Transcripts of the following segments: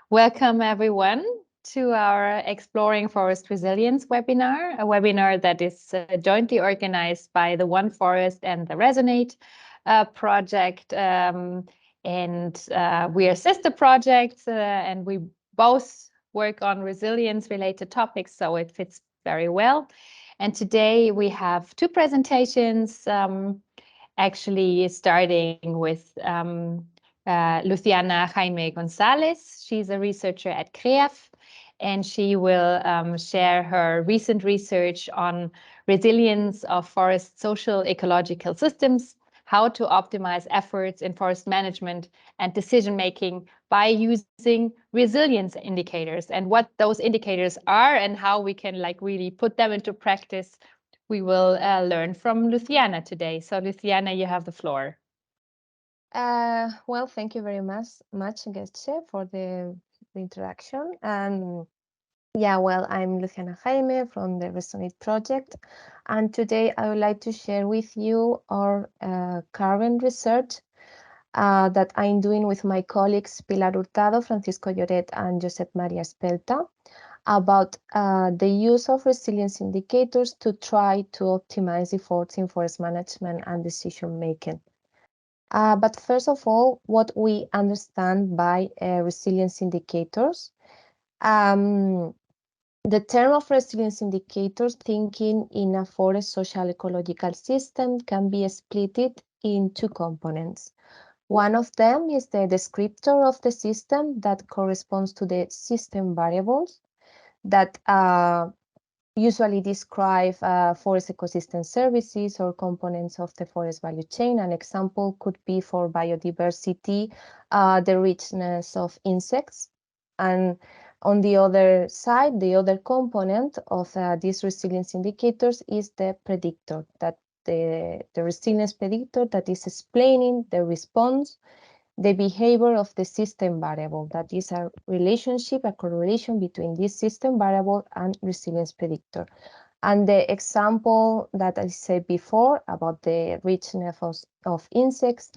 Welcome everyone to our Exploring Forest Resilience webinar, a webinar that is jointly organized by the ONEforest and the RESONATE project. We are sister projects and we both work on resilience related topics, so it fits very well. And today we have two presentations, actually starting with Luciana Jaime Gonzales. She's a researcher at CREAF, and she will share her recent research on resilience of forest social-ecological systems, how to optimize efforts in forest management and decision-making by using resilience indicators, and what those indicators are and how we can really put them into practice. We will learn from Luciana today. So Luciana, you have the floor. Well, thank you very much, Gesche, for the introduction. And yeah, well, I'm Luciana Jaime from the RESONATE project, and today I would like to share with you our current research that I'm doing with my colleagues Pilar Hurtado, Francisco Lloret, and Josep Maria Espelta about the use of resilience indicators to try to optimize efforts in forest management and decision making. But first of all, what we understand by resilience indicators. The term of resilience indicators, thinking in a forest social ecological system, can be split in two components. One of them is the descriptor of the system that corresponds to the system variables that usually describe forest ecosystem services or components of the forest value chain. An example could be for biodiversity, the richness of insects. And on the other side, the other component of these resilience indicators is the predictor, that the resilience predictor that is explaining the response, the behavior of the system variable. That is a relationship, a correlation between this system variable and resilience predictor. And the example that I said before about the richness of insects,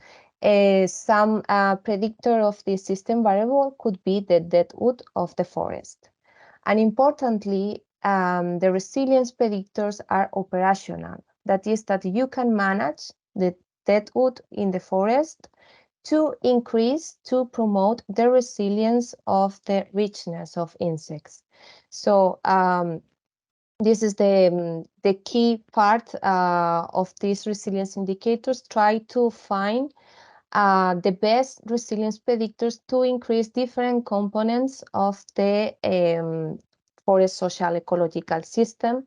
some predictor of the system variable could be the deadwood of the forest. And importantly, the resilience predictors are operational. That is that you can manage the deadwood in the forest to promote the resilience of the richness of insects. So this is the key part of these resilience indicators. Try to find the best resilience predictors to increase different components of the forest social ecological system,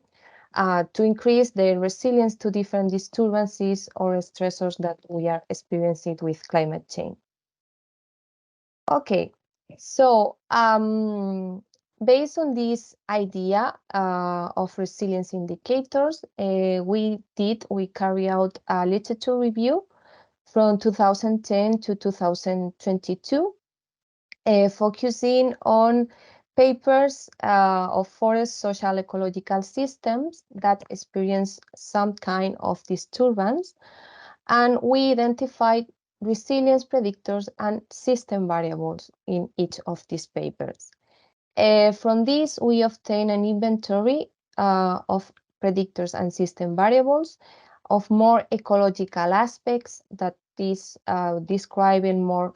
to increase the resilience to different disturbances or stressors that we are experiencing with climate change. Okay, so based on this idea of resilience indicators, we carry out a literature review from 2010 to 2022, focusing on papers of forest social ecological systems that experience some kind of disturbance, and we identified resilience predictors and system variables in each of these papers. From this, we obtain an inventory of predictors and system variables of more ecological aspects that is describing more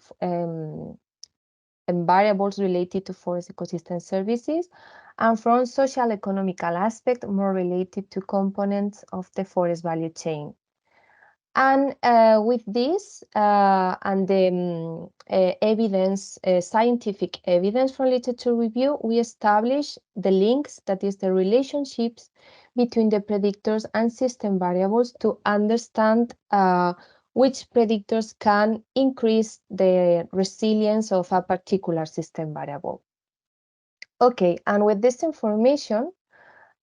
variables related to forest ecosystem services, and from social economical aspect more related to components of the forest value chain. And with this and the evidence, scientific evidence from literature review, we establish the links, that is the relationships between the predictors and system variables to understand which predictors can increase the resilience of a particular system variable. Okay, and with this information,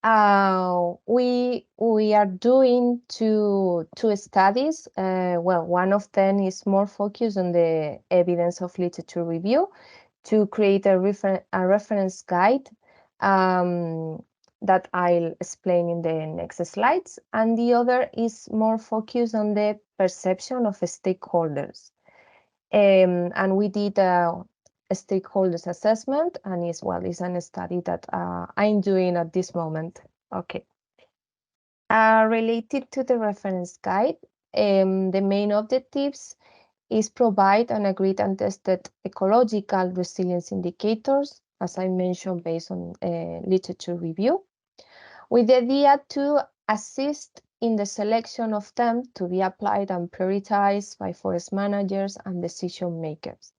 we are doing two studies. Well, one of them is more focused on the evidence of literature review to create a reference guide that I'll explain in the next slides. And the other is more focused on the perception of stakeholders. And we did stakeholders assessment, and is a study that I'm doing at this moment. Okay. Related to the reference guide, the main objectives is provide an agreed and tested ecological resilience indicators, as I mentioned, based on literature review, with the idea to assist in the selection of them to be applied and prioritized by forest managers and decision makers.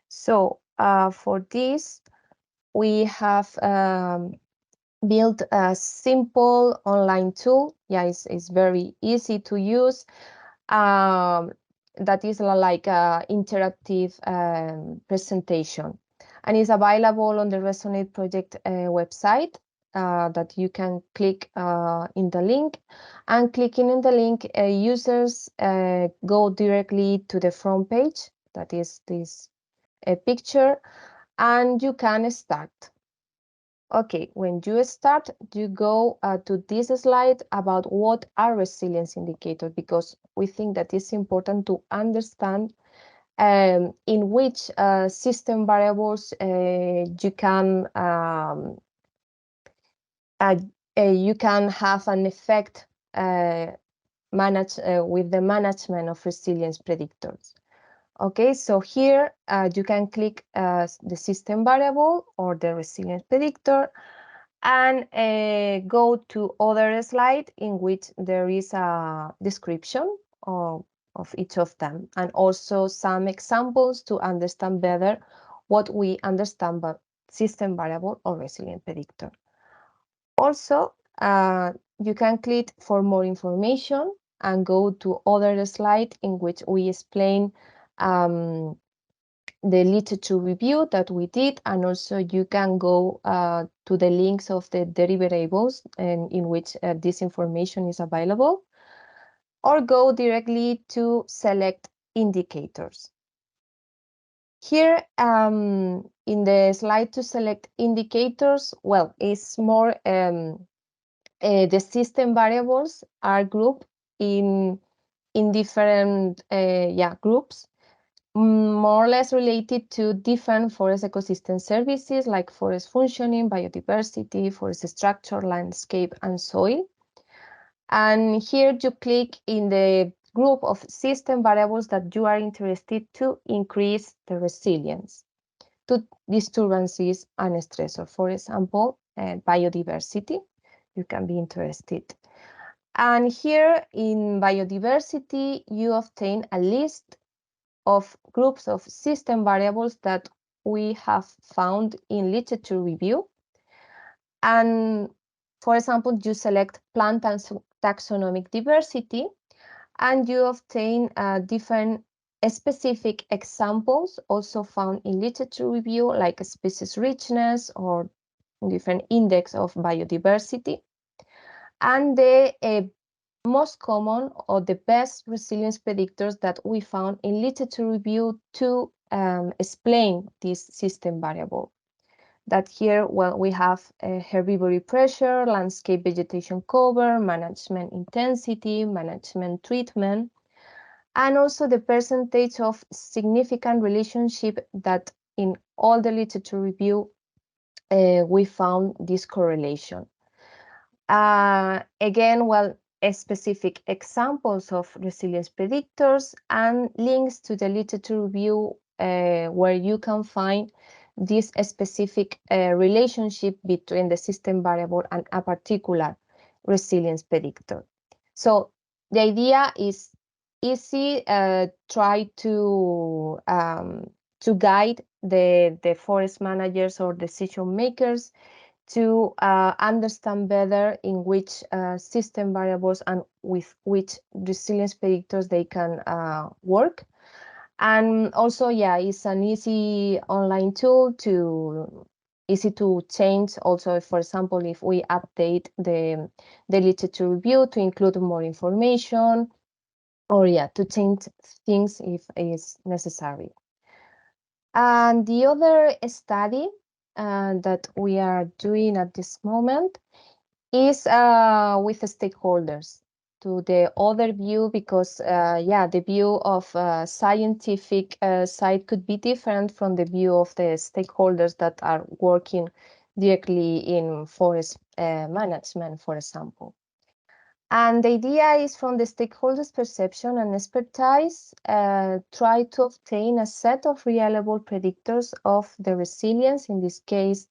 So for this, we have built a simple online tool. Yeah, it's very easy to use. That is like an interactive presentation, and is available on the Resonate project website that you can click in the link, and clicking in the link, users go directly to the front page, that is this picture, and you can start. Okay, when you start, you go to this slide about what are resilience indicators, because we think that it's important to understand in which system variables you can have an effect with the management of resilience predictors. Okay, so here you can click the system variable or the resilience predictor, and go to other slide in which there is a description of each of them, and also some examples to understand better what we understand by system variable or resilient predictor. Also, you can click for more information and go to other slide in which we explain the literature review that we did, and also you can go to the links of the deliverables and in which this information is available, or go directly to select indicators. Here in the slide to select indicators, well, it's more the system variables are grouped in different groups, more or less related to different forest ecosystem services like forest functioning, biodiversity, forest structure, landscape, and soil. And here you click in the group of system variables that you are interested to increase the resilience to disturbances and stressors. For example, biodiversity, you can be interested. And here in biodiversity, you obtain a list of groups of system variables that we have found in literature review. And for example, you select plant and taxonomic diversity, and you obtain different specific examples also found in literature review, like species richness or different index of biodiversity. And the most common or the best resilience predictors that we found in literature review to explain this system variable. That here, well, we have herbivory pressure, landscape vegetation cover, management intensity, management treatment, and also the percentage of significant relationship that in all the literature review we found this correlation. Again, well, specific examples of resilience predictors and links to the literature review where you can find this specific relationship between the system variable and a particular resilience predictor. So the idea is easy, try to guide the forest managers or decision makers to understand better in which system variables and with which resilience predictors they can work. And also, yeah, it's an easy online tool easy to change. Also, for example, if we update the literature review to include more information, or yeah, to change things if it's necessary. And the other study that we are doing at this moment is with stakeholders to the other view because, yeah, the view of scientific side could be different from the view of the stakeholders that are working directly in forest management, for example. And the idea is from the stakeholders' perception and expertise, try to obtain a set of reliable predictors of the resilience, in this case,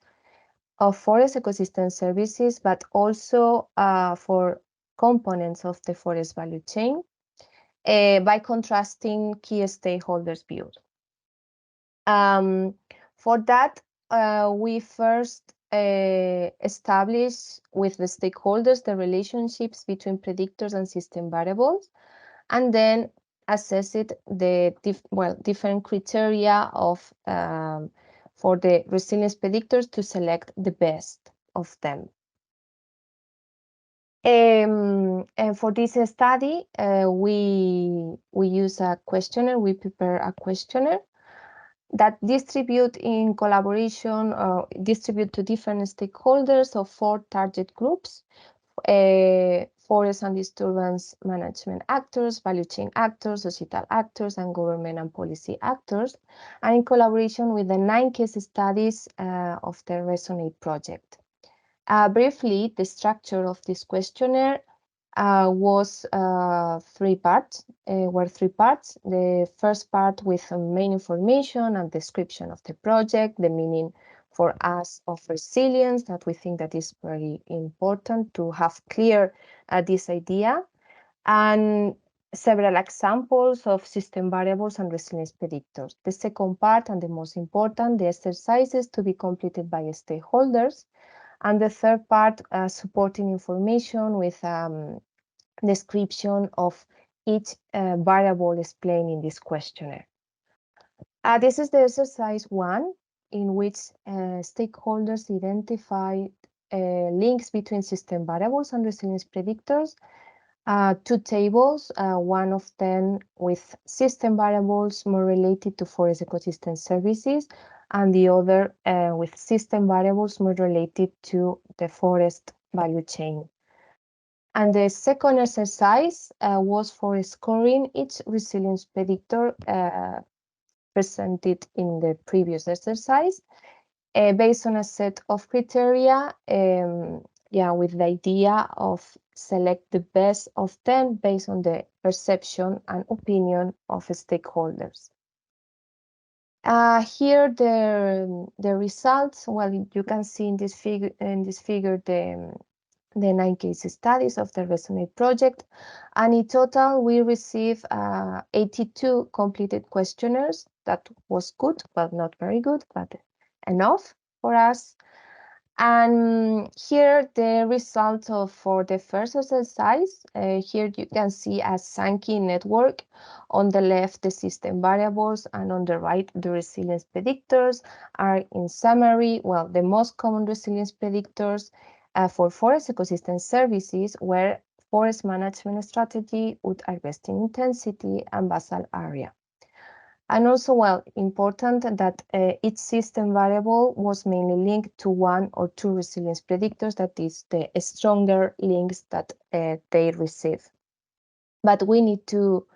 of forest ecosystem services, but also for components of the forest value chain by contrasting key stakeholders' views. For that, we first establish with the stakeholders the relationships between predictors and system variables, and then assess it the different criteria of for the resilience predictors to select the best of them. And for this study, we use a questionnaire. We prepare a questionnaire that distribute in collaboration, distribute to different stakeholders of 4 target groups: forest and disturbance management actors, value chain actors, societal actors, and government and policy actors, and in collaboration with the 9 case studies of the RESONATE project. Briefly, the structure of this questionnaire was 3 parts. Were 3 parts. The first part with main information and description of the project, the meaning for us of resilience, that we think that is very important to have clear this idea, and several examples of system variables and resilience predictors. The second part, and the most important, the exercises to be completed by stakeholders, and the third part, supporting information with description of each variable explained in this questionnaire. This is the exercise 1, in which stakeholders identify links between system variables and resilience predictors. 2 tables, one of them with system variables more related to forest ecosystem services, and the other with system variables more related to the forest value chain. And the second exercise was for scoring each resilience predictor presented in the previous exercise based on a set of criteria, with the idea of select the best of them based on the perception and opinion of stakeholders. Here the results. Well, you can see in this figure the 9 case studies of the RESONATE project, and in total we received 82 completed questionnaires. That was good, but not very good, but enough for us. And here the results for the first exercise. Here you can see a Sankey network. On the left, the system variables, and on the right, the resilience predictors are, in summary, well, the most common resilience predictors for forest ecosystem services were forest management strategy, wood harvesting intensity, and basal area. And also, well, important that each system variable was mainly linked to 1 or 2 resilience predictors, that is the stronger links that they receive. But we need to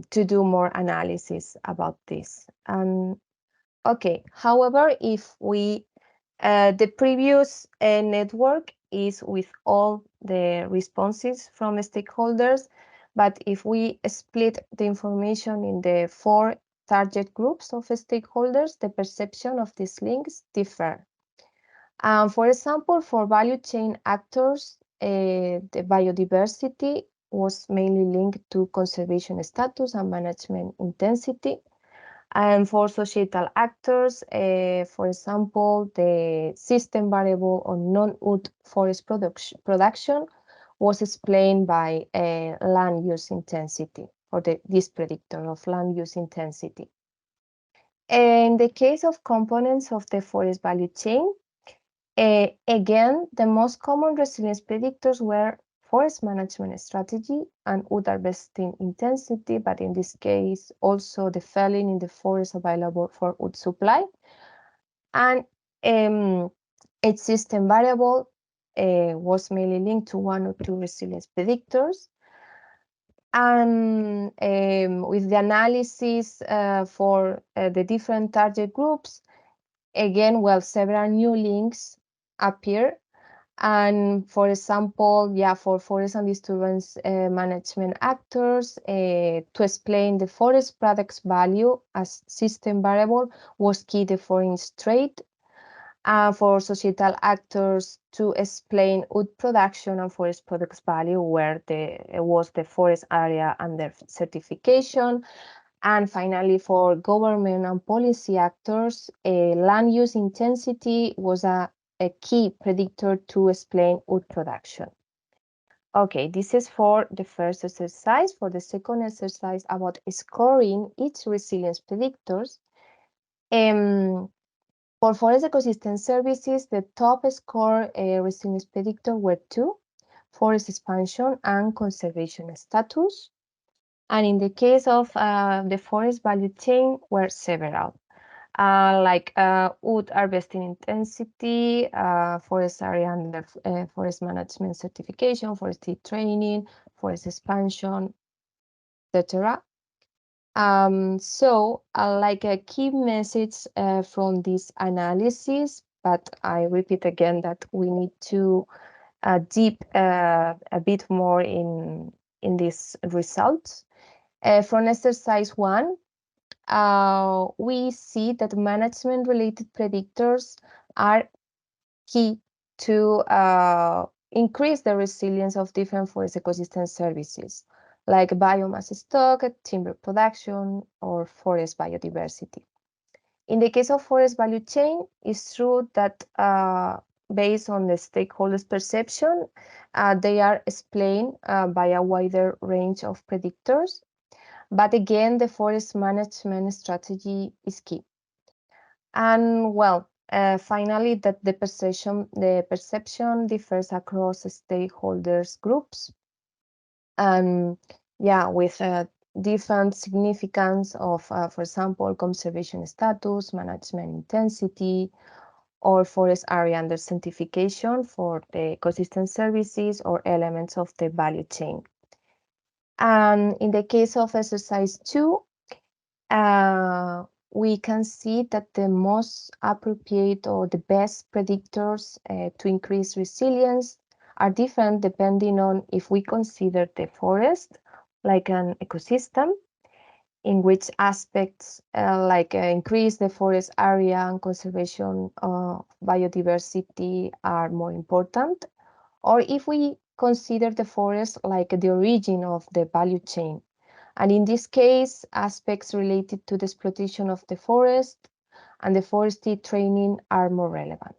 do more analysis about this. Okay, however, if we the previous network is with all the responses from stakeholders, but if we split the information in the 4 target groups of stakeholders, the perception of these links differ. For example, for value chain actors, the biodiversity was mainly linked to conservation status and management intensity. And for societal actors, for example, the system variable on non-wood forest production was explained by land use intensity, or this predictor of land use intensity. In the case of components of the forest value chain, again, the most common resilience predictors were forest management strategy and wood harvesting intensity, but in this case, also the felling in the forest available for wood supply. And its system variable was mainly linked to one or two resilience predictors. And with the analysis for the different target groups, again, well, several new links appear. And for example, for forest and disturbance management actors, to explain the forest products value as system variable was key the foreign trade. For societal actors to explain wood production and forest products value where was the forest area under certification. And finally, for government and policy actors, land use intensity was a key predictor to explain wood production. Okay, this is for the first exercise. For the second exercise about scoring each resilience predictors, for forest ecosystem services, the top score resilience predictor were two: forest expansion and conservation status. And in the case of the forest value chain, were several, like wood harvesting intensity, forest area under forest management certification, forestry training, forest expansion, etc. So like a key message from this analysis, but I repeat again that we need to deep a bit more in these results. From exercise 1, we see that management-related predictors are key to increase the resilience of different forest ecosystem services, like biomass stock, timber production, or forest biodiversity. In the case of forest value chain, it's true that based on the stakeholders' perception, they are explained by a wider range of predictors. But again, the forest management strategy is key. And well, finally, that the perception differs across stakeholders groups. And with different significance of, for example, conservation status, management intensity, or forest area under certification for the ecosystem services or elements of the value chain. And in the case of exercise 2, we can see that the most appropriate or the best predictors to increase resilience are different depending on if we consider the forest like an ecosystem, in which aspects like increase the forest area and conservation of biodiversity are more important, or if we consider the forest like the origin of the value chain. And in this case, aspects related to the exploitation of the forest and the forestry training are more relevant.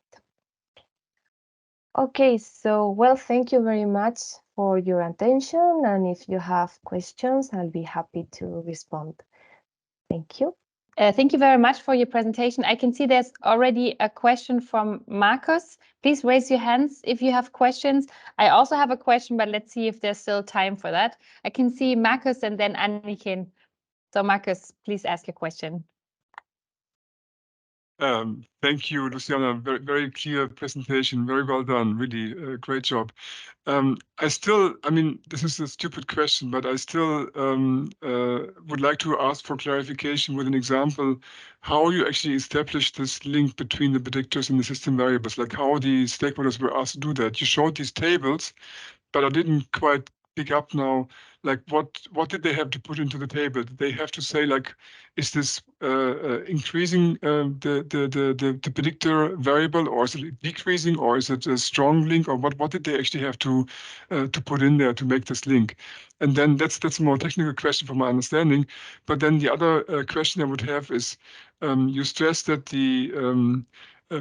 Okay, so well, thank you very much for your attention. And if you have questions, I'll be happy to respond. Thank you. Thank you very much for your presentation. I can see there's already a question from Marcus. Please raise your hands if you have questions. I also have a question, but let's see if there's still time for that. I can see Marcus and then Anniken. So Marcus, please ask your question. Thank you, Luciana. Very, very clear presentation. Very well done. Really, great job. I mean, this is a stupid question, but I still would like to ask for clarification with an example how you actually establish this link between the predictors and the system variables, like how the stakeholders were asked to do that. You showed these tables, but I didn't quite pick up now, like what did they have to put into the table? Did they have to say, like, is this increasing the predictor variable, or is it decreasing, or is it a strong link, or what did they actually have to put in there to make this link? And then that's a more technical question from my understanding. But then the other question I would have is, you stressed that the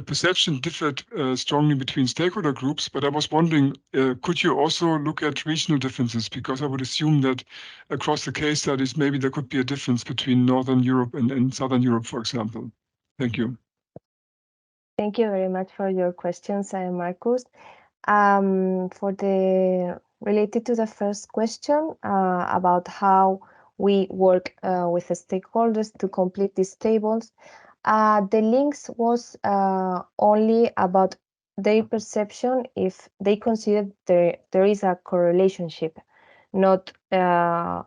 perception differed strongly between stakeholder groups, but I was wondering, could you also look at regional differences? Because I would assume that across the case studies, maybe there could be a difference between Northern Europe and Southern Europe, for example. Thank you. Thank you very much for your questions, Marcus. Related to the first question about how we work with the stakeholders to complete these tables, the links was only about their perception if they consider there is a correlationship, not a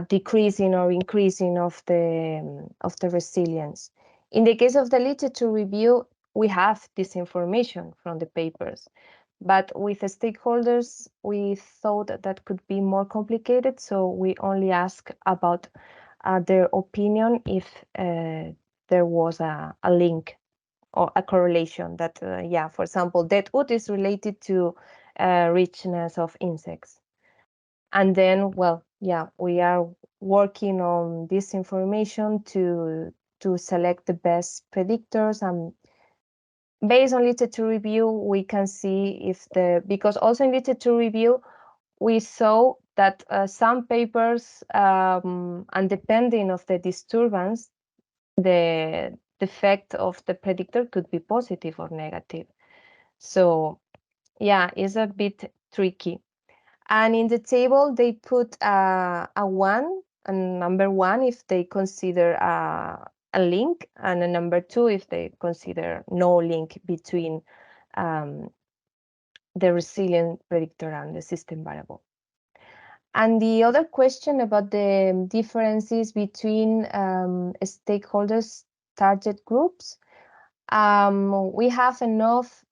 decreasing or increasing of the resilience. In the case of the literature review, we have this information from the papers, but with the stakeholders, we thought that could be more complicated, so we only ask about their opinion if there was a link or a correlation that, for example, deadwood is related to richness of insects. And then, we are working on this information to select the best predictors, and based on literature review, we can see if because also in literature review, we saw that some papers, and depending of the disturbance, the effect of the predictor could be positive or negative. So it's a bit tricky. And in the table, they put a 1, and number 1 if they consider a link, and a number 2 if they consider no link between the resilient predictor and the system variable. And the other question about the differences between stakeholders target groups, we have enough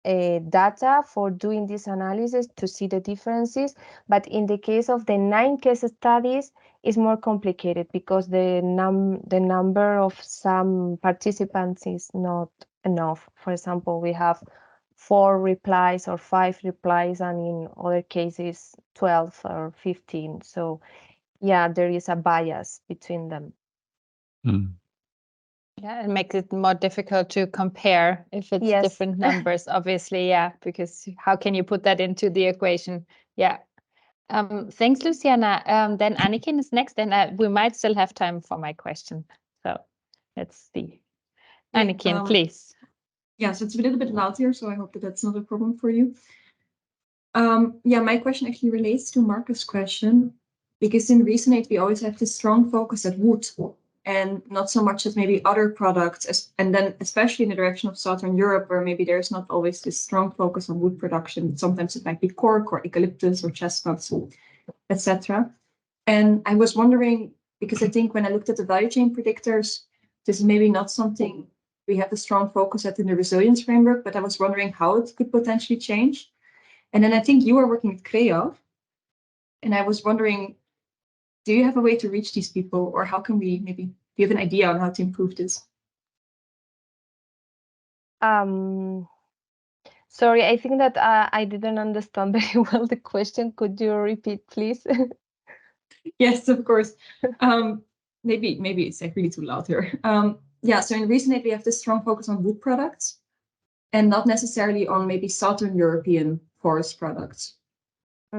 data for doing this analysis to see the differences, but in the case of the 9 case studies, it's more complicated because the number of some participants is not enough. For example, we have 4 replies or 5 replies, and in other cases 12 or 15. So there is a bias between them. Yeah, it makes it more difficult to compare if it's different numbers, obviously, because how can you put that into the equation? Thanks, Luciana. Then Anniken is next, and we might still have time for my question. So let's see. Anniken, please. So it's a little bit loud here, so I hope that that's not a problem for you. My question actually relates to Marcus' question, because in RESONATE, we always have this strong focus at wood, and not so much as maybe other products, and then especially in the direction of Southern Europe, where maybe there's not always this strong focus on wood production. Sometimes it might be cork or eucalyptus or chestnuts, etc. And I was wondering, because I think when I looked at the value chain predictors, this is maybe not something we have a strong focus at in the resilience framework, but I was wondering how it could potentially change. And then I think you are working with CREAF, and I was wondering, do you have a way to reach these people, or how can we maybe, do you have an idea on how to improve this? Sorry, I think that I didn't understand very well the question. Could you repeat, please? Yes, of course. Maybe it's like really too loud here. So in RESONATE, we have this strong focus on wood products, and not necessarily on maybe Southern European forest products.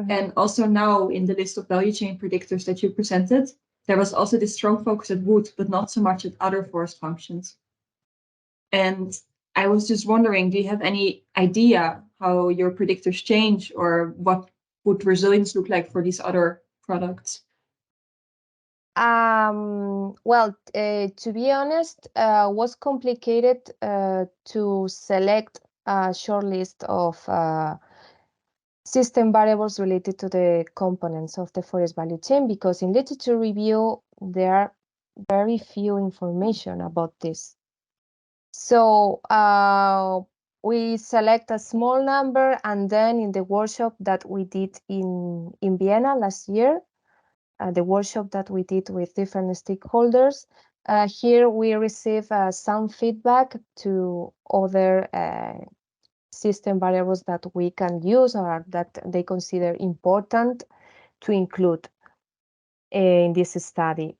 And also now in the list of value chain predictors that you presented, there was also this strong focus at wood, but not so much at other forest functions. And I was just wondering, do you have any idea how your predictors change, or what would resilience look like for these other products? To be honest, was complicated to select a short list of system variables related to the components of the forest value chain, because in literature review, there are very few information about this. So we select a small number, and then in the workshop that we did in Vienna last year, the workshop that we did with different stakeholders, here we receive some feedback to other system variables that we can use or that they consider important to include in this study.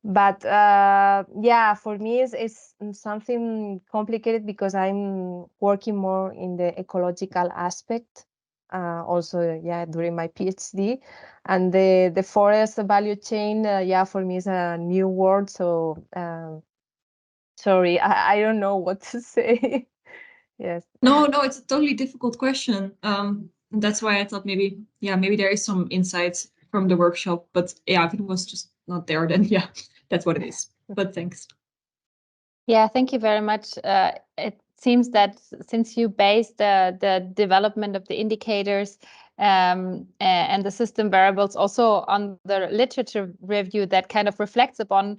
But for me, it's something complicated because I'm working more in the ecological aspect. Also, during my PhD, and the forest value chain, for me is a new word. So sorry, I don't know what to say. Yes. No, it's a totally difficult question. That's why I thought maybe there is some insights from the workshop, but if it was just not there, then that's what it is. But thanks. Yeah, thank you very much. seems that since you base the development of the indicators and the system variables also on the literature review that kind of reflects upon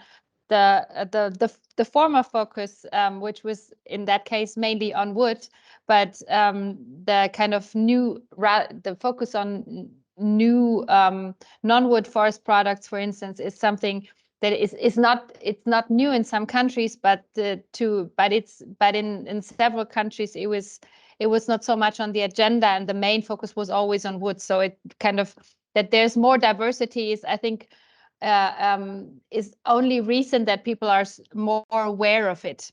the former focus, which was in that case mainly on wood, but the kind of the focus on new non-wood forest products, for instance, is something that it's not new in some countries, but in several countries it was not so much on the agenda, and the main focus was always on wood. So it kind of that there's more diversity is, I think, is only recent that people are more aware of it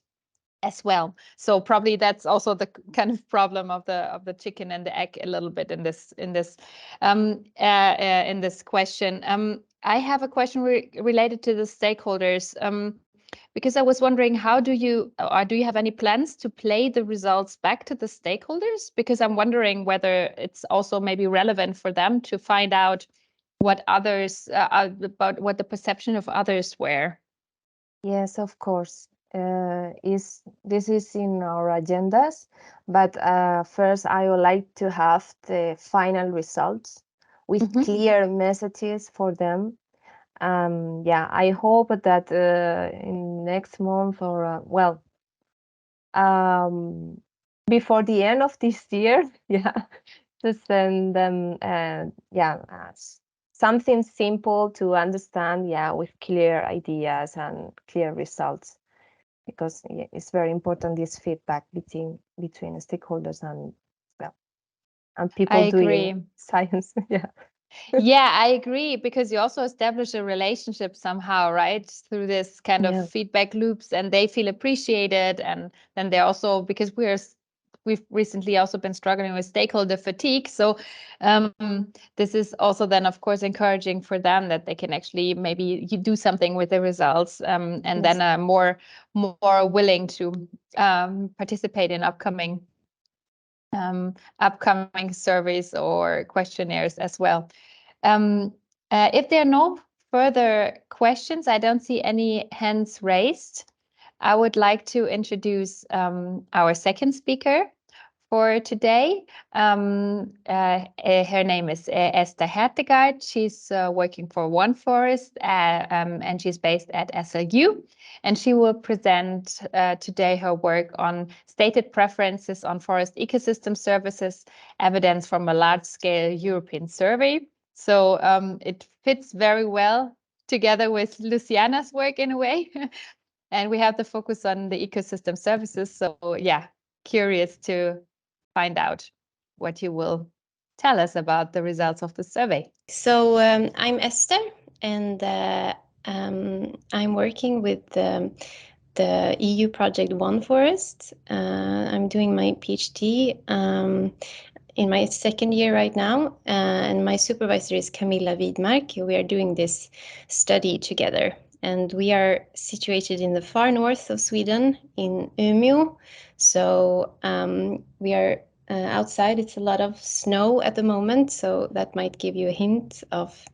as well. So probably that's also the kind of problem of the chicken and the egg a little bit in this question. I have a question related to the stakeholders, because I was wondering, how do you have any plans to play the results back to the stakeholders? Because I'm wondering whether it's also maybe relevant for them to find out what others about what the perception of others were. Yes, of course. This is in our agendas, but first I would like to have the final results with clear messages for them. Yeah, I hope that in next month or before the end of this year, yeah, to send them something simple to understand, yeah, with clear ideas and clear results, because it's very important, this feedback between stakeholders and people doing science. Yeah, I agree, because you also establish a relationship somehow, right, through this kind of feedback loops, and they feel appreciated, and then they're also, because we've recently also been struggling with stakeholder fatigue. So this is also then, of course, encouraging for them that they can actually maybe you do something with the results, and then are more willing to participate in upcoming surveys or questionnaires as well. If there are no further questions, I don't see any hands raised. I would like to introduce our second speaker for today. Her name is Ester Hertegard. She's working for ONEforest, and she's based at SLU. And she will present today her work on stated preferences on forest ecosystem services, evidence from a large-scale European survey. So it fits very well together with Luciana's work in a way. And we have the focus on the ecosystem services. So yeah, curious to find out what you will tell us about the results of the survey. So I'm Ester, and I'm working with the EU project ONEforest. I'm doing my PhD in my second year right now, and my supervisor is Camilla Widmark. We are doing this study together, and we are situated in the far north of Sweden, in Umeå. So we are outside. It's a lot of snow at the moment, so that might give you a hint of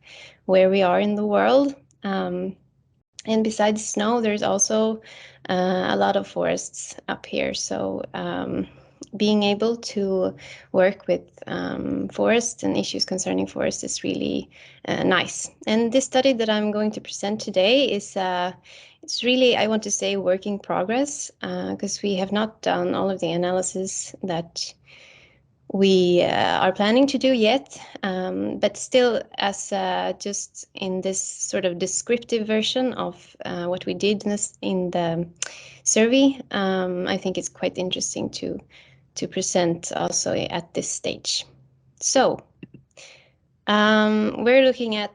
where we are in the world. And besides snow, there's also a lot of forests up here. So being able to work with forests and issues concerning forests is really nice. And this study that I'm going to present today is it's really, I want to say, work in progress, because we have not done all of the analysis that we are planning to do yet, but still, as just in this sort of descriptive version of what we did in the survey, I think it's quite interesting to present also at this stage. So we're looking at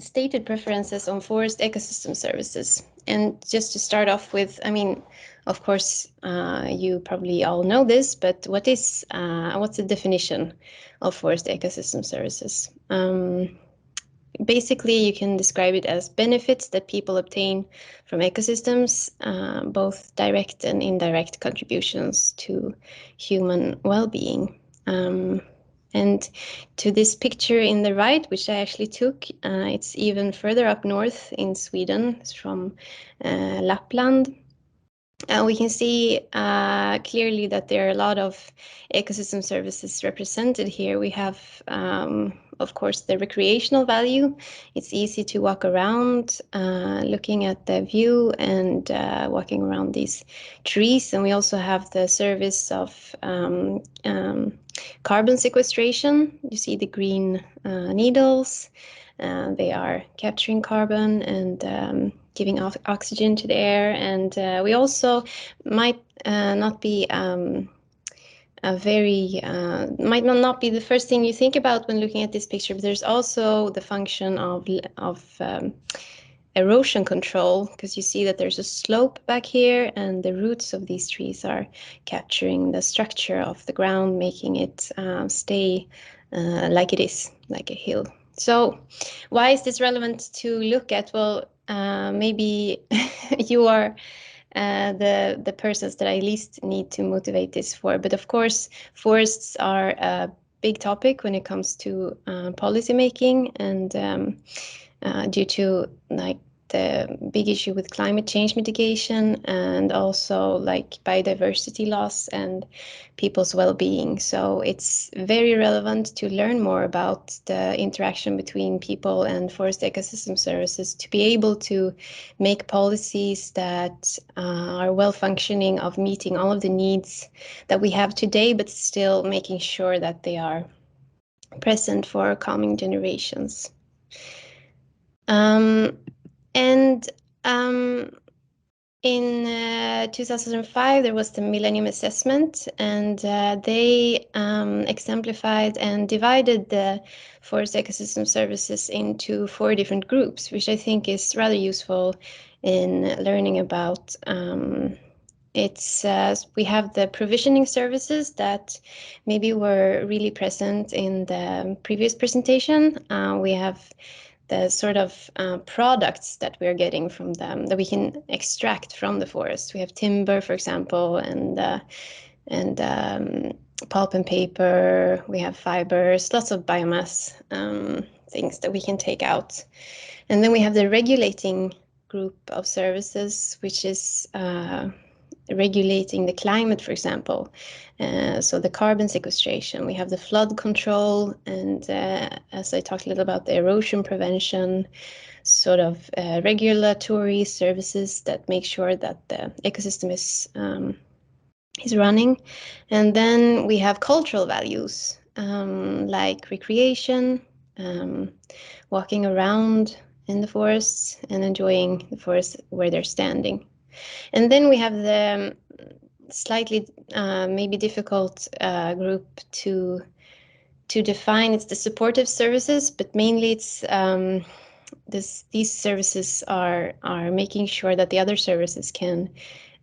stated preferences on forest ecosystem services. And just to start off with, I mean, of course, you probably all know this, but what's the definition of forest ecosystem services? Basically, you can describe it as benefits that people obtain from ecosystems, both direct and indirect contributions to human well-being. And to this picture in the right, which I actually took, it's even further up north in Sweden. It's from Lapland. we can see clearly that there are a lot of ecosystem services represented here. We have, of course, the recreational value. It's easy to walk around, looking at the view and walking around these trees. And we also have the service of carbon sequestration. You see the green needles. They are capturing carbon and giving off oxygen to the air. And we also might not be might not be the first thing you think about when looking at this picture, but there's also the function of erosion control, because you see that there's a slope back here and the roots of these trees are capturing the structure of the ground, making it stay like it is, like a hill. So why is this relevant to look at? Well, maybe you are the persons that I least need to motivate this for. But of course, forests are a big topic when it comes to policy making, and due to like the big issue with climate change mitigation and also like biodiversity loss and people's well-being. So it's very relevant to learn more about the interaction between people and forest ecosystem services to be able to make policies that are well-functioning of meeting all of the needs that we have today, but still making sure that they are present for coming generations. In 2005, there was the Millennium Assessment, and they exemplified and divided the forest ecosystem services into 4 different groups, which I think is rather useful in learning about. We have the provisioning services that maybe were really present in the previous presentation. We have the sort of products that we're getting from them that we can extract from the forest. We have timber, for example, and pulp and paper. We have fibers, lots of biomass things that we can take out. And then we have the regulating group of services, which is regulating the climate, for example. So the carbon sequestration, we have the flood control, and as I talked a little about the erosion prevention, sort of regulatory services that make sure that the ecosystem is running. And then we have cultural values like recreation, walking around in the forests and enjoying the forest where they're standing. And then we have the slightly maybe difficult group to define. It's the supportive services, but mainly it's these services are making sure that the other services can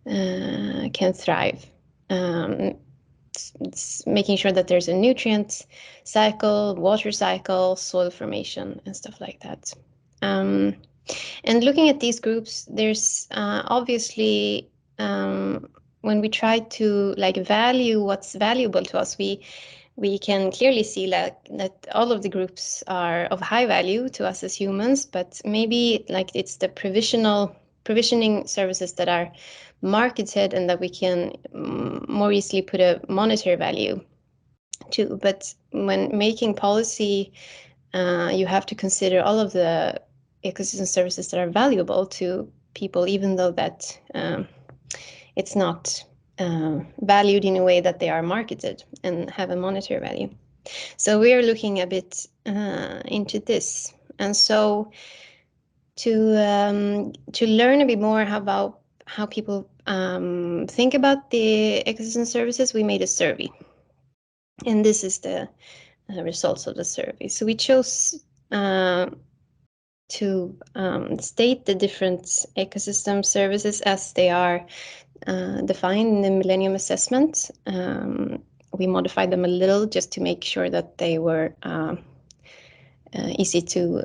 thrive. It's making sure that there's a nutrient cycle, water cycle, soil formation, and stuff like that. And looking at these groups, there's obviously when we try to like value what's valuable to us, we can clearly see that all of the groups are of high value to us as humans, but maybe like it's the provisioning services that are marketed and that we can more easily put a monetary value to. But when making policy, you have to consider all of the ecosystem services that are valuable to people, even though that it's not valued in a way that they are marketed and have a monetary value. So we are looking a bit into this. And so to learn a bit more about how people think about the ecosystem services, we made a survey. And this is the results of the survey. So we chose to state the different ecosystem services as they are defined in the Millennium Assessment. We modified them a little just to make sure that they were easy to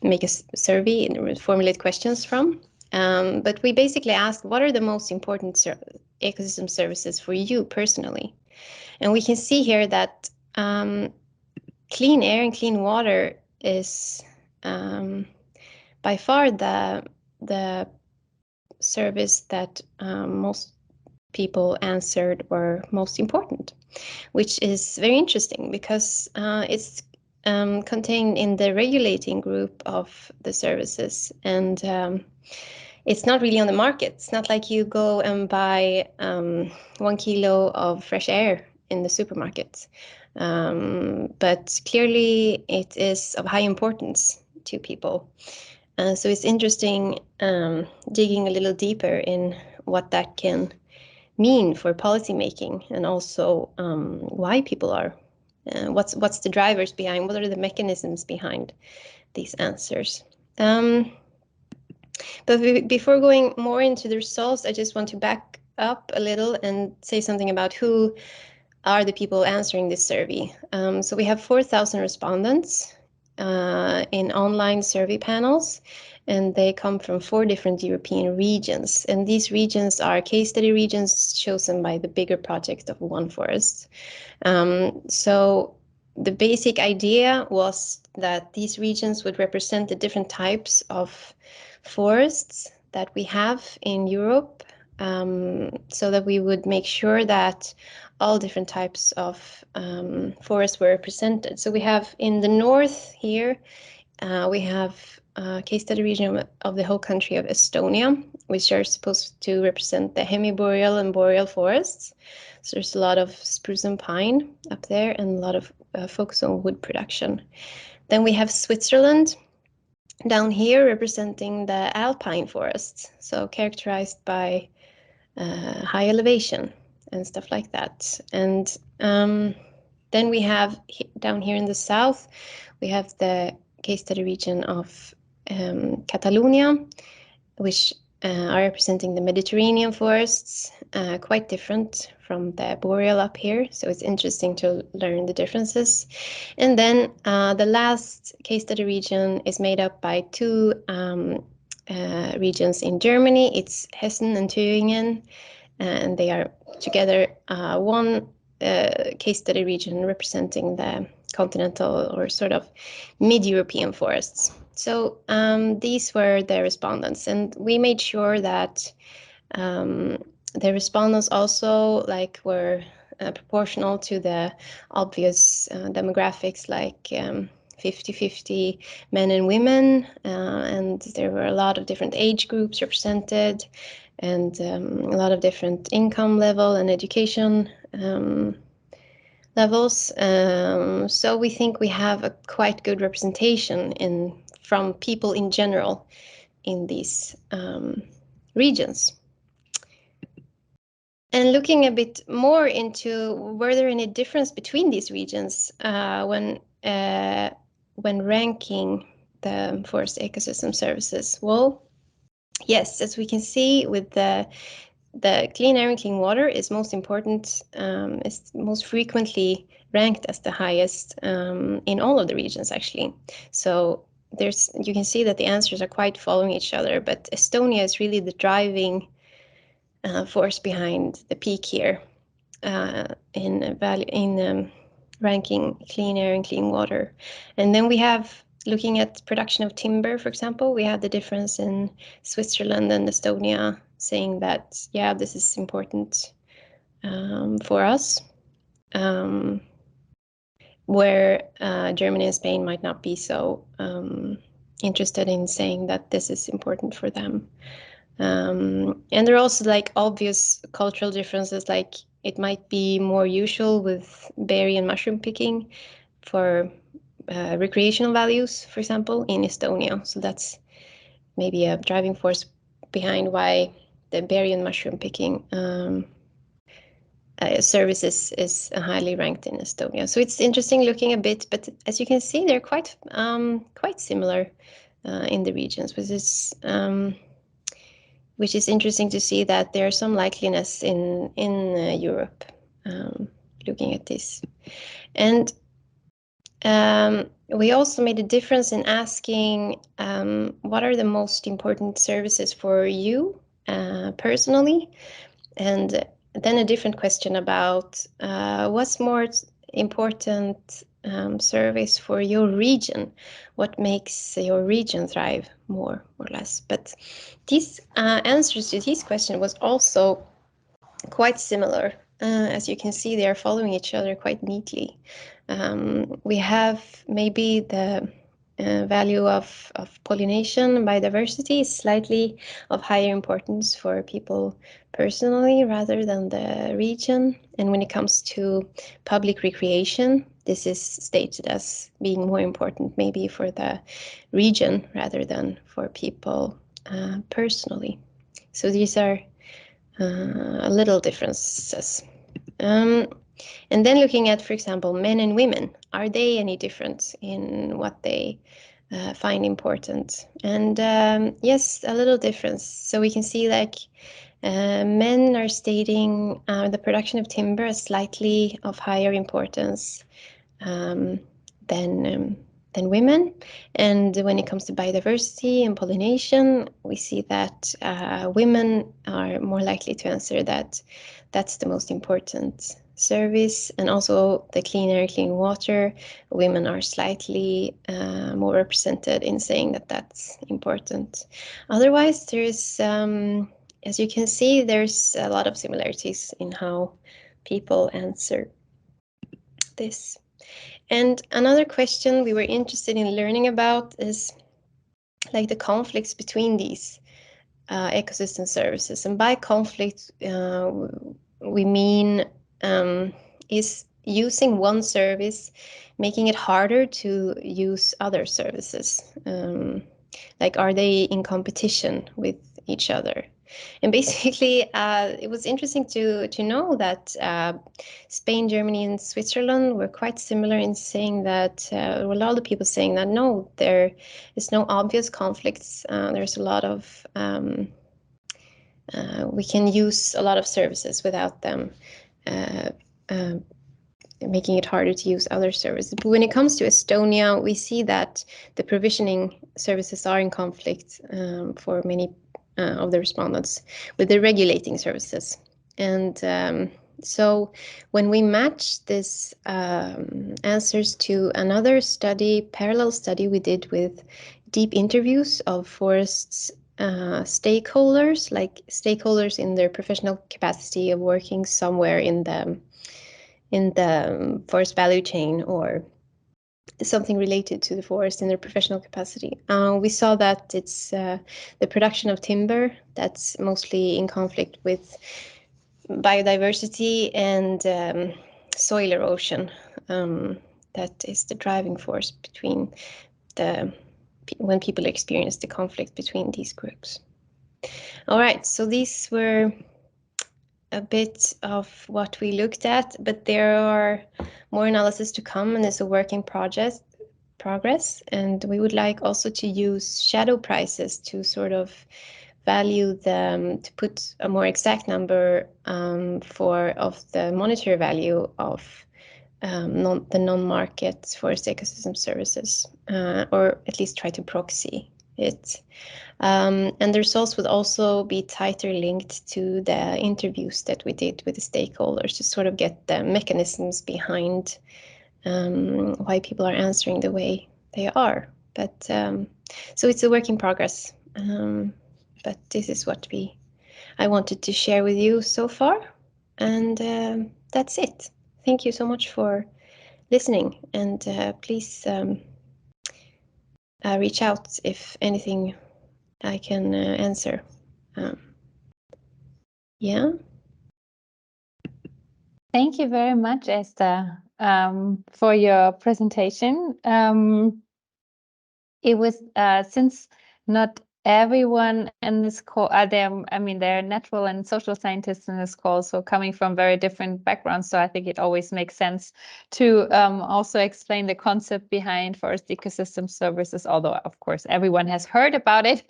make a survey and formulate questions from. But we basically asked, what are the most important ecosystem services for you personally? And we can see here that clean air and clean water is by far the service that most people answered were most important, which is very interesting because it's contained in the regulating group of the services, and it's not really on the market. It's not like you go and buy 1 kilo of fresh air in the supermarket. But clearly it is of high importance to people. So it's interesting digging a little deeper in what that can mean for policymaking, and also why people are, what's the drivers behind, what are the mechanisms behind these answers. But before going more into the results, I just want to back up a little and say something about who are the people answering this survey. So we have 4,000 respondents in online survey panels, and they come from 4 different European regions. And these regions are case study regions chosen by the bigger project of ONEforest. So the basic idea was that these regions would represent the different types of forests that we have in Europe, so that we would make sure that all different types of forests were represented. So we have in the north here, we have a case study region of the whole country of Estonia, which are supposed to represent the hemiboreal and boreal forests. So there's a lot of spruce and pine up there, and a lot of focus on wood production. Then we have Switzerland down here, representing the alpine forests, so characterized by high elevation and stuff like that. And then we have down here in the south, we have the case study region of Catalonia, which are representing the Mediterranean forests, quite different from the boreal up here. So it's interesting to learn the differences. And then the last case study region is made up by 2 regions in Germany. It's Hessen and Thüringen, and they are together one case study region representing the continental or sort of mid-European forests. So these were the respondents, and we made sure that the respondents also were proportional to the obvious demographics, like 50-50 men and women, and there were a lot of different age groups represented, and a lot of different income level and education levels. So we think we have a quite good representation from people in general in these regions. And looking a bit more into, were there any difference between these regions when ranking the forest ecosystem services? Well, yes, as we can see, with the clean air and clean water is most important, is most frequently ranked as the highest in all of the regions, actually. So you can see that the answers are quite following each other, but Estonia is really the driving force behind the peak here in ranking clean air and clean water. And then we have, looking at production of timber, for example, we have the difference in Switzerland and Estonia, saying that, yeah, this is important for us, where Germany and Spain might not be so interested in saying that this is important for them. And there are also obvious cultural differences, like it might be more usual with berry and mushroom picking for recreational values, for example, in Estonia. So that's maybe a driving force behind why the berry and mushroom picking services is highly ranked in Estonia. So it's interesting looking a bit, but as you can see, they're quite similar in the regions, which is interesting to see that there's some likeliness in Europe, looking at this. And we also made a difference in asking what are the most important services for you personally, and then a different question about what's more important service for your region. What makes your region thrive more or less? But these answers to these questions was also quite similar. As you can see, they are following each other quite neatly. We have maybe the value of pollination, biodiversity is slightly of higher importance for people personally rather than the region. And when it comes to public recreation, this is stated as being more important maybe for the region rather than for people personally. So these are little differences. And then looking at, for example, men and women, are they any different in what they find important? And yes, a little difference. So we can see like men are stating the production of timber as slightly of higher importance than women. And when it comes to biodiversity and pollination, we see that women are more likely to answer that that's the most important service. And also the clean air, clean water, women are slightly more represented in saying that that's important. Otherwise, there's, as you can see, there's a lot of similarities in how people answer this. And another question we were interested in learning about is like the conflicts between these ecosystem services. And by conflict, we mean is using one service, making it harder to use other services. Like, are they in competition with each other? And basically, it was interesting to know that Spain, Germany, and Switzerland were quite similar in saying that, a lot of people saying that no, there is no obvious conflicts. There's a lot of, we can use a lot of services without them making it harder to use other services. But when it comes to Estonia, we see that the provisioning services are in conflict for many of the respondents with the regulating services. And so when we match this answers to another study, parallel study we did with deep interviews of forests stakeholders, like stakeholders in their professional capacity of working somewhere in the forest value chain or something related to the forest in their professional capacity. We saw that it's the production of timber that's mostly in conflict with biodiversity and soil erosion. That is the driving force between when people experience the conflict between these groups. All right, so these were a bit of what we looked at, but there are more analysis to come, and it's a work in progress. And we would like also to use shadow prices to sort of value them, to put a more exact number of the monetary value of the non-market forest ecosystem services, or at least try to proxy it. And the results would also be tighter linked to the interviews that we did with the stakeholders to sort of get the mechanisms behind why people are answering the way they are. But so it's a work in progress. But this is what I wanted to share with you so far. And that's it. Thank you so much for listening. And please reach out if anything I can answer. Yeah. Thank you very much, Esther, for your presentation. It was since not everyone in this call there are natural and social scientists in this call, so coming from very different backgrounds, so I think it always makes sense to also explain the concept behind forest ecosystem services, although of course everyone has heard about it,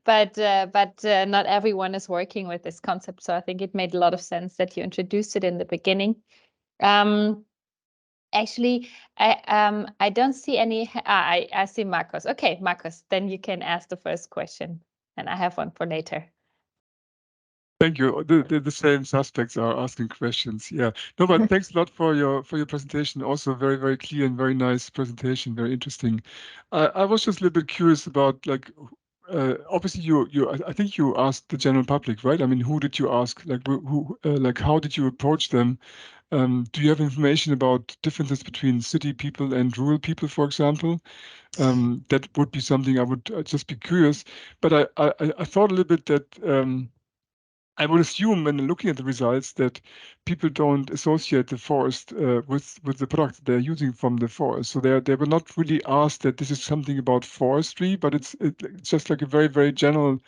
but not everyone is working with this concept, so I think it made a lot of sense that you introduced it in the beginning. Actually, I don't see any. I see Marcus. Okay, Marcus, then you can ask the first question, and I have one for later. Thank you. The same suspects are asking questions. Yeah. No, but thanks a lot for your presentation. Also very, very clear and very nice presentation. Very interesting. I was just a little bit curious about like obviously I think you asked the general public, right? I mean, who did you ask? Like who like how did you approach them? Do you have information about differences between city people and rural people, for example? That would be something I would just be curious. But I thought a little bit that I would assume when looking at the results that people don't associate the forest with the products they're using from the forest. So they were not really asked that this is something about forestry, but it's just like a very, very general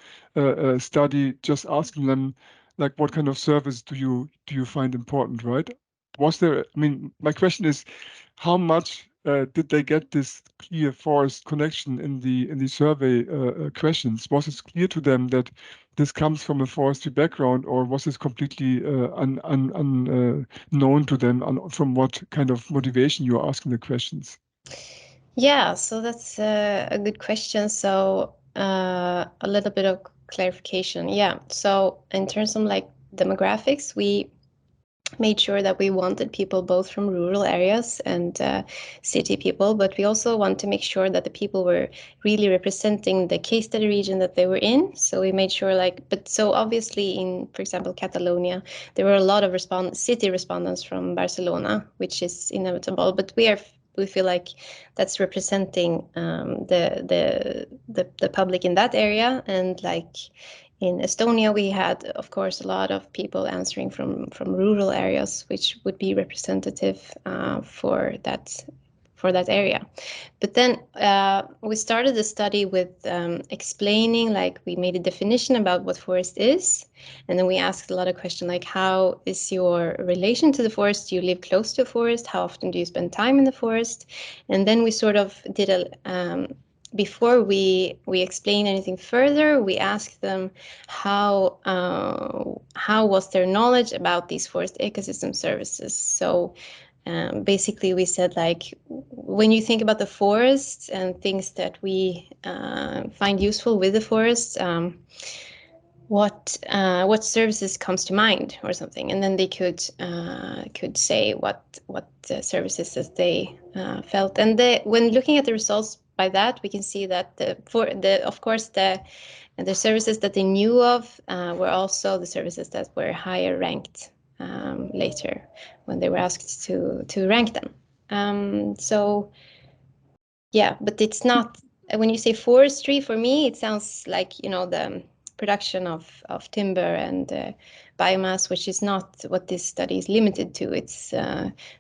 study, just asking them like what kind of service do you find important, right? Was there, I mean, my question is, how much did they get this clear forest connection in the survey questions? Was it clear to them that this comes from a forestry background, or was this completely unknown to them? From what kind of motivation you are asking the questions? Yeah, so that's a good question. So a little bit of clarification. Yeah, so in terms of like demographics, we made sure that we wanted people both from rural areas and city people, but we also want to make sure that the people were really representing the case study region that they were in. So we made sure so obviously in, for example, Catalonia, there were a lot of city respondents from Barcelona, which is inevitable, but we feel like that's representing the public in that area. And like in Estonia, we had, of course, a lot of people answering from rural areas, which would be representative for that area. But then we started the study with explaining, like we made a definition about what forest is, and then we asked a lot of questions like, how is your relation to the forest? Do you live close to a forest? How often do you spend time in the forest? And then we sort of did before we explain anything further, we asked them how was their knowledge about these forest ecosystem services. So basically we said, like, when you think about the forest and things that we find useful with the forest, what services comes to mind or something, and then they could say what services that they felt. And when looking at the results by that, we can see that of course the services that they knew of were also the services that were higher ranked later when they were asked to rank them. So yeah, but it's not, when you say forestry, for me it sounds like, the production of timber and biomass, which is not what this study is limited to. It's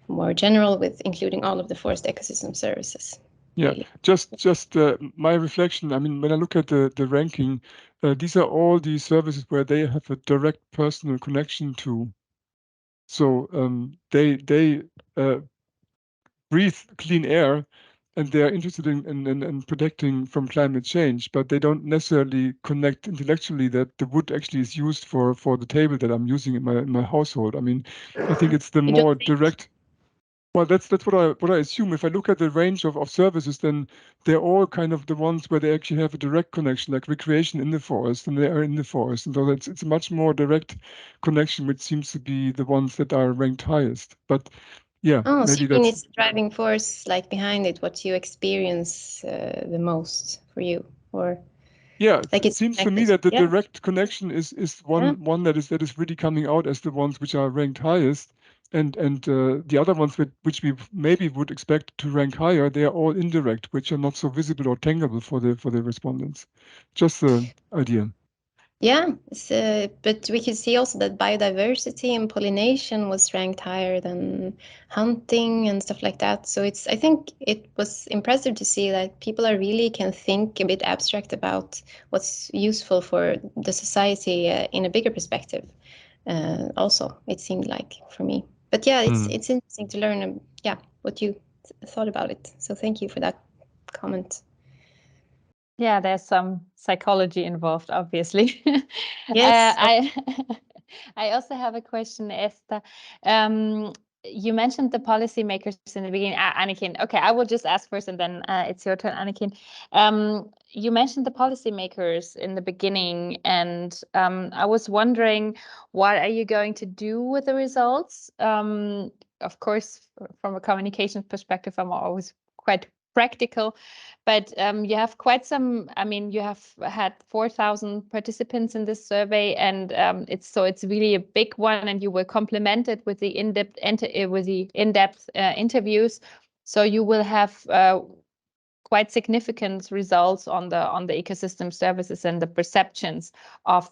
more general, with including all of the forest ecosystem services. Yeah, Really. just my reflection. I mean, when I look at the ranking, these are all the services where they have a direct personal connection to. So they breathe clean air, and they are interested in protecting from climate change, but they don't necessarily connect intellectually that the wood actually is used for the table that I'm using in my household. I mean, I think it's the You more don't think? direct. Well, that's what I assume. If I look at the range of services, then they're all kind of the ones where they actually have a direct connection, like recreation in the forest, and they are in the forest. And so it's a much more direct connection, which seems to be the ones that are ranked highest. But yeah, Oh, so maybe you mean that's it's the driving force, like behind it, what you experience the most for you, or yeah. like It it's seems to me connected? that the Yeah. direct connection is Yeah. one that is really coming out as the ones which are ranked highest. And the other ones which we maybe would expect to rank higher, they are all indirect, which are not so visible or tangible for the respondents. Just an idea. Yeah, but we could see also that biodiversity and pollination was ranked higher than hunting and stuff like that. So I think it was impressive to see that people really can think a bit abstract about what's useful for the society in a bigger perspective. Also, it seemed like for me. But yeah, it's interesting to learn, what you thought about it. So thank you for that comment. Yeah, there's some psychology involved, obviously. Yes. I also have a question, Esther. you mentioned the policymakers in the beginning. Anniken, okay, I will just ask first and then it's your turn, Anniken. You mentioned the policymakers in the beginning, and I was wondering, what are you going to do with the results? Of course, from a communication perspective, I'm always quite practical, but you have quite some, I mean, you have had 4,000 participants in this survey, and it's really a big one, and you will complement it with the in-depth interviews. So you will have quite significant results on the ecosystem services and the perceptions of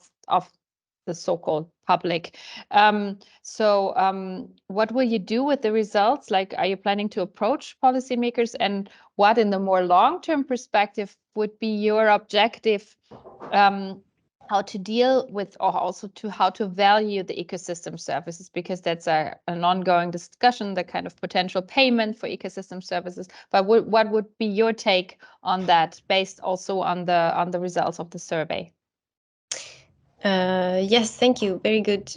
the so-called public. What will you do with the results? Like, are you planning to approach policymakers, and what in the more long-term perspective would be your objective, how to deal with, or also how to value the ecosystem services, because that's an ongoing discussion, the kind of potential payment for ecosystem services. But what would be your take on that, based also on the results of the survey? Yes, thank you. Very good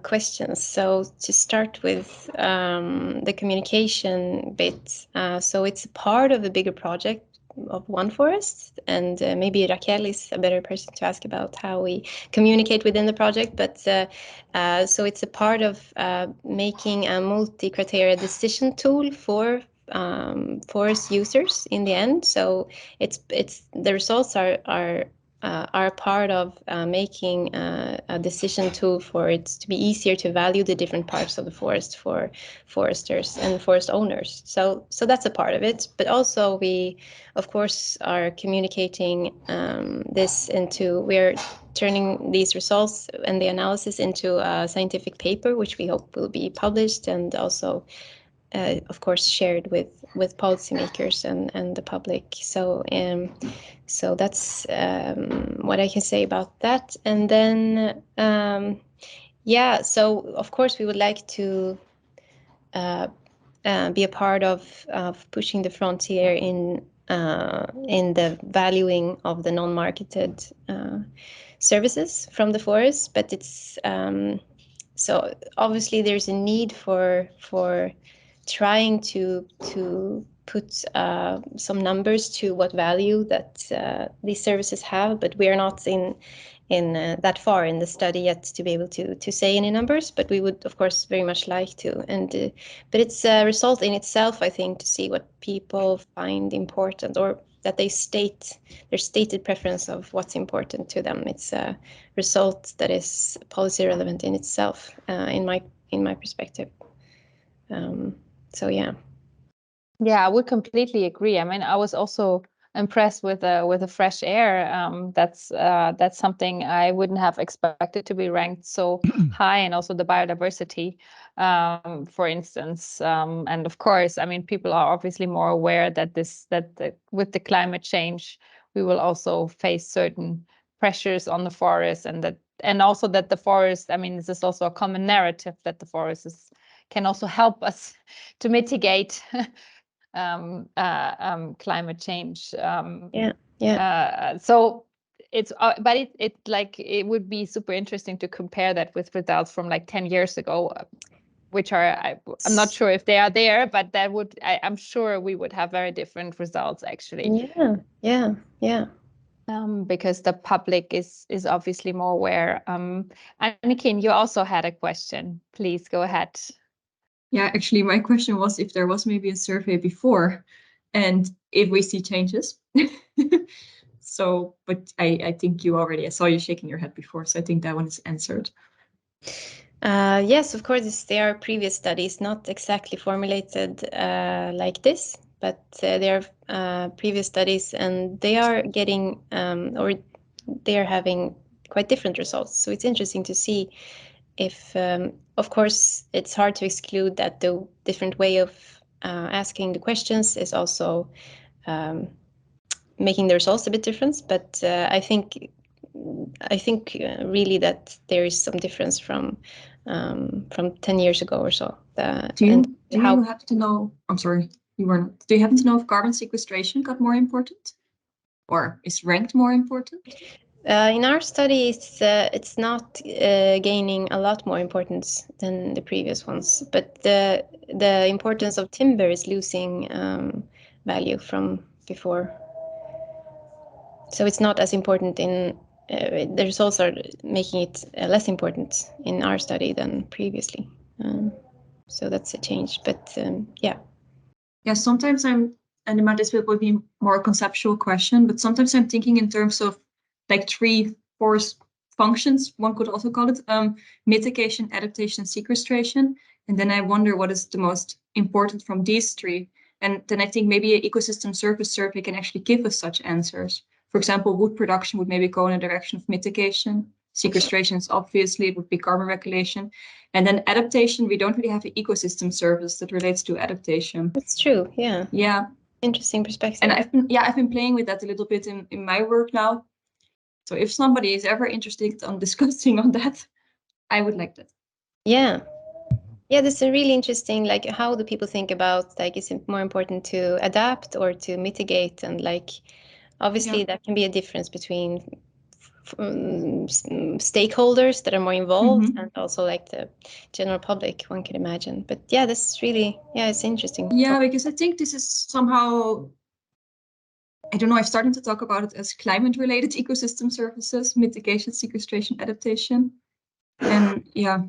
questions. So to start with the communication bit, so it's a part of a bigger project of ONEforest, and maybe Raquel is a better person to ask about how we communicate within the project. But so it's a part of making a multi-criteria decision tool for forest users in the end. So it's the results are part of making a decision tool for it to be easier to value the different parts of the forest for foresters and forest owners. So that's a part of it. But also we, of course, are communicating this into, we're turning these results and the analysis into a scientific paper, which we hope will be published and also of course shared with policymakers and the public. So so that's what I can say about that. And then yeah, so of course we would like to be a part of pushing the frontier in the valuing of the non-marketed services from the forest. But it's so obviously there's a need for trying to put some numbers to what value that these services have, but we are not in that far in the study yet to be able to say any numbers. But we would, of course, very much like to. And but it's a result in itself, I think, to see what people find important, or that they state their stated preference of what's important to them. It's a result that is policy relevant in itself, in my perspective. So yeah. Yeah, I would completely agree. I mean, I was also impressed with the fresh air. That's something I wouldn't have expected to be ranked so high, and also the biodiversity, for instance. And of course, I mean, people are obviously more aware that with the climate change, we will also face certain pressures on the forest, and also that the forest, I mean, this is also a common narrative that the forest can also help us to mitigate climate change. So it's but it would be super interesting to compare that with results from like 10 years ago, which I'm not sure if they are there, but that would, I'm sure we would have very different results actually. Yeah. Because the public is obviously more aware. Anniken, you also had a question. Please go ahead. Yeah, actually, my question was if there was maybe a survey before, and if we see changes. So, but I think I saw you shaking your head before, so I think that one is answered. Yes, of course, there are previous studies, not exactly formulated like this, but there are previous studies, and they are getting, or they are having quite different results. So it's interesting to see if, of course, it's hard to exclude that the different way of asking the questions is also making the results a bit different. But I think really that there is some difference from 10 years ago or so. Do you happen to know? I'm sorry, you weren't. Do you happen to know if carbon sequestration got more important, or is ranked more important? In our study, it's not gaining a lot more importance than the previous ones, but the importance of timber is losing value from before. So it's not as important in. The results are making it less important in our study than previously. So that's a change, but yeah. Yeah, sometimes and this will be more a conceptual question, but sometimes I'm thinking in terms of like 3 forest functions, one could also call it mitigation, adaptation, sequestration. And then I wonder what is the most important from these 3. And then I think maybe an ecosystem service survey can actually give us such answers. For example, wood production would maybe go in the direction of mitigation. Sequestration is obviously, it would be carbon regulation. And then adaptation, we don't really have an ecosystem service that relates to adaptation. That's true, yeah. Yeah. Interesting perspective. And I've been playing with that a little bit in my work now. So if somebody is ever interested on discussing on that, I would like that. Yeah. Yeah, that's a really interesting, like, how do people think about, like, is it more important to adapt or to mitigate? And like, obviously that can be a difference between stakeholders that are more involved and also like the general public, one could imagine. But yeah, this is really, it's interesting. Yeah, because I think this is somehow, I don't know, I'm starting to talk about it as climate-related ecosystem services, mitigation, sequestration, adaptation. And yeah,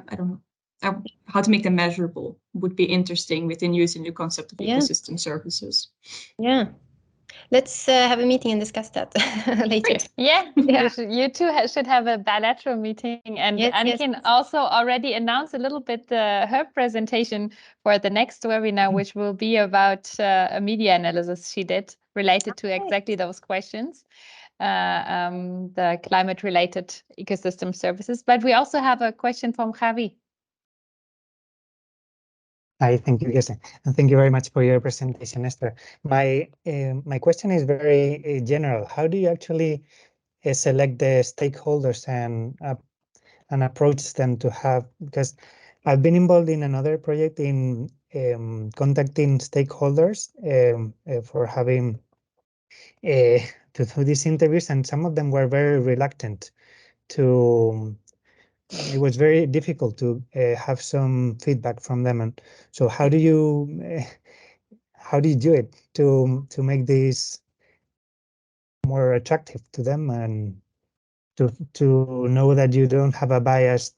I don't know. How to make them measurable would be interesting within using the concept of ecosystem services. Yeah. Let's have a meeting and discuss that later. Great. Yeah. You two should have a bilateral meeting. And Anniken also already announced a little bit her presentation for the next webinar, which will be about a media analysis she did related to exactly those questions, the climate-related ecosystem services. But we also have a question from Javi. Hi, thank you, yes, and thank you very much for your presentation, Esther. My question is very general. How do you actually select the stakeholders and approach them to have? Because I've been involved in another project in contacting stakeholders for having to do these interviews, and some of them were very reluctant to. It was very difficult to have some feedback from them, and so how do you do it to make this more attractive to them and to know that you don't have a biased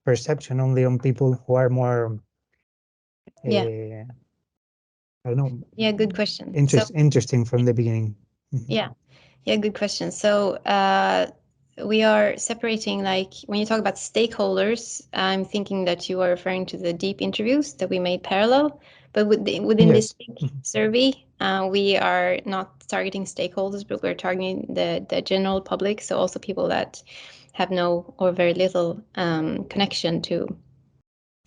perception only on people who are more I don't know. Yeah, good question. Interesting from the beginning. Yeah, good question. So we are separating, like, when you talk about stakeholders, I'm thinking that you are referring to the deep interviews that we made parallel. But within this big survey, we are not targeting stakeholders, but we're targeting the general public. So also people that have no or very little connection to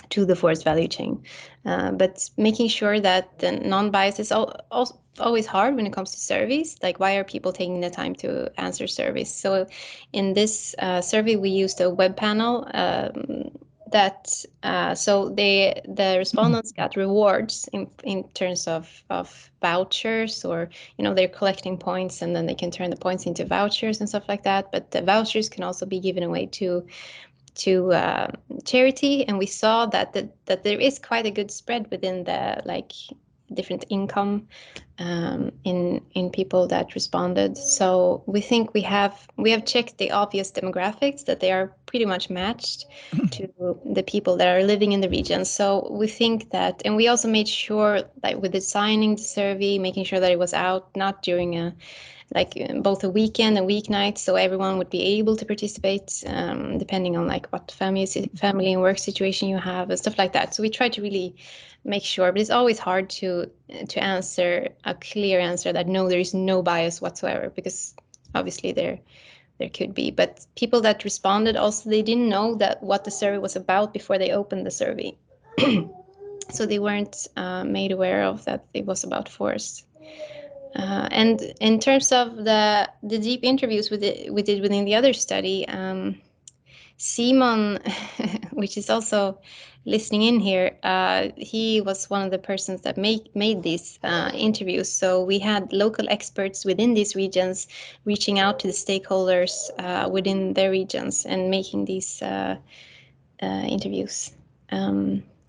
the forest value chain. But making sure that the non-bias is always hard when it comes to surveys. Like, why are people taking the time to answer surveys? So in this survey, we used a web panel so the respondents got rewards in terms of vouchers, or they're collecting points and then they can turn the points into vouchers and stuff like that. But the vouchers can also be given away to charity, and we saw that there is quite a good spread within the different income in people that responded. So we think we have checked the obvious demographics, that they are pretty much matched to the people that are living in the region. So we think that, and we also made sure that with designing the survey, making sure that it was out not during both a weekend and weeknight, so everyone would be able to participate, depending on what family and work situation you have and stuff like that. So we try to really make sure, but it's always hard to answer a clear answer that no, there is no bias whatsoever, because obviously there could be. But people that responded also, they didn't know that what the survey was about before they opened the survey. So they weren't made aware of that it was about forests. And in terms of the deep interviews we did within the other study, Simon which is also listening in here, he was one of the persons that made these interviews. So we had local experts within these regions reaching out to the stakeholders within their regions and making these interviews.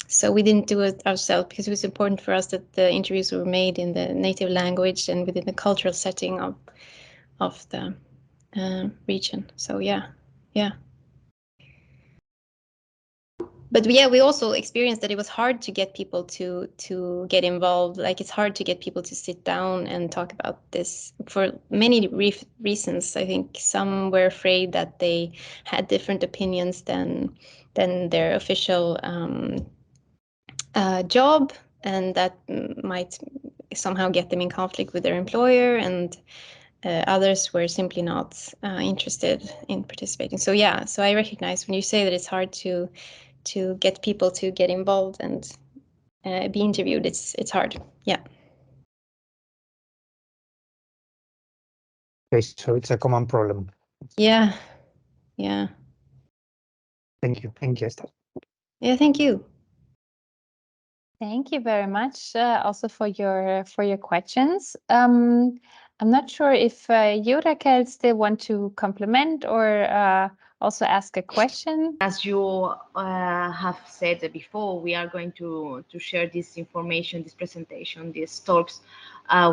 So we didn't do it ourselves because it was important for us that the interviews were made in the native language and within the cultural setting of the region. So yeah. But yeah, we also experienced that it was hard to get people to get involved. Like it's hard to get people to sit down and talk about this for many reasons. I think some were afraid that they had different opinions than their official job, and that might somehow get them in conflict with their employer, and others were simply not interested in participating. So yeah, so I recognize when you say that it's hard to get people to get involved and be interviewed, it's hard. Yeah. Okay, so it's a common problem. Yeah. Thank you, Esther. Yeah, thank you. Thank you very much also for your questions. I'm not sure if you, Raquel, still want to complement or also ask a question. As you have said before, we are going to share this information, this presentation, these talks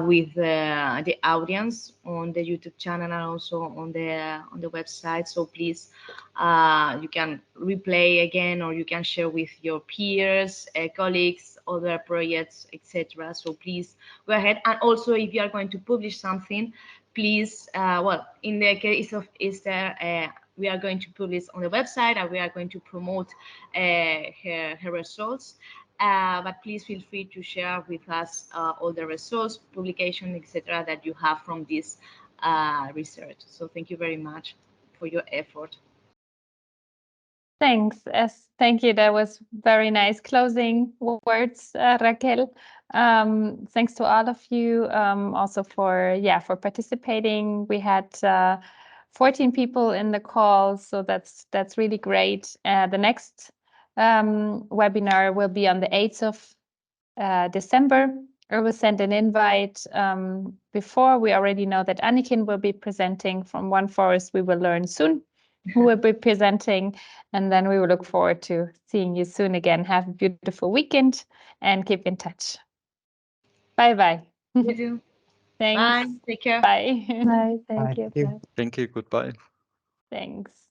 with the audience on the YouTube channel and also on the website. So please, you can replay again, or you can share with your peers, colleagues, other projects, etc. So please go ahead. And also, if you are going to publish something, please, well, in the case of Ester, we are going to publish on the website, and we are going to promote her results. But please feel free to share with us all the results, publication, etc., that you have from this research. So thank you very much for your effort. Thanks. Yes, thank you. That was very nice closing words, Raquel. Thanks to all of you also for participating. We had 14 people in the call, so that's really great. The next webinar will be on the 8th of December. I will send an invite before. We already know that Anniken will be presenting from ONEforest. We will learn soon who will be presenting, and then we will look forward to seeing you soon again. Have a beautiful weekend and keep in touch. Bye-bye. You do. Thanks. Bye. Take care. Bye. Bye. Thank Bye. you. Thank you. Bye. Thank you. Goodbye. Thanks.